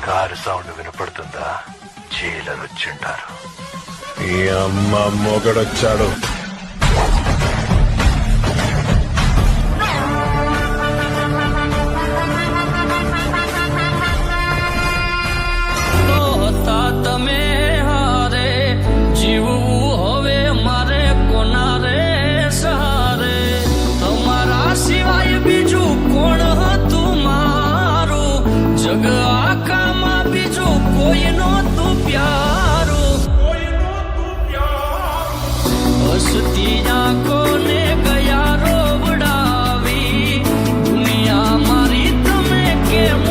Car sound వినపడుతుందా? Jailer వచ్చింటారు. ఈ అమ్మ మొగడొచ్చాడు. તમે હારે જીવવું હવે મારે કોના રે સહારે તમારા સિવાય બીજું કોણ હતું મારું જગ આખામાં બીજું કોઈ નહોતું પ્યારું હસતી આંખોને ગયા રોવડાવી દુનિયા મારી તમે કેમ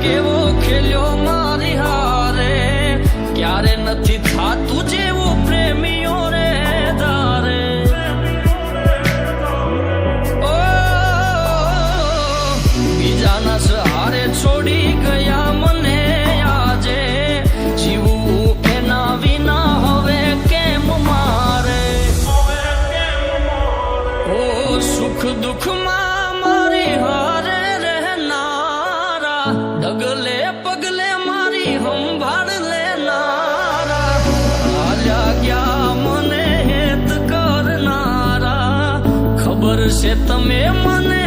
કેવો ખેલ્યો મારી હારે ક્યારે નથી થાતું જેવું પ્રેમીઓ રે ધારે ઓ બીજાના સહારે છોડી ગયા મને આજે જીવવું એના વિના હવે કેમ મારે ઓ સુખ દુઃખમાં મારી હારે ડગલે પગલે મારી સંભાળ લેનારા હાલ્યા ગયા મને હેત કરનારા ખબર છે તમે મને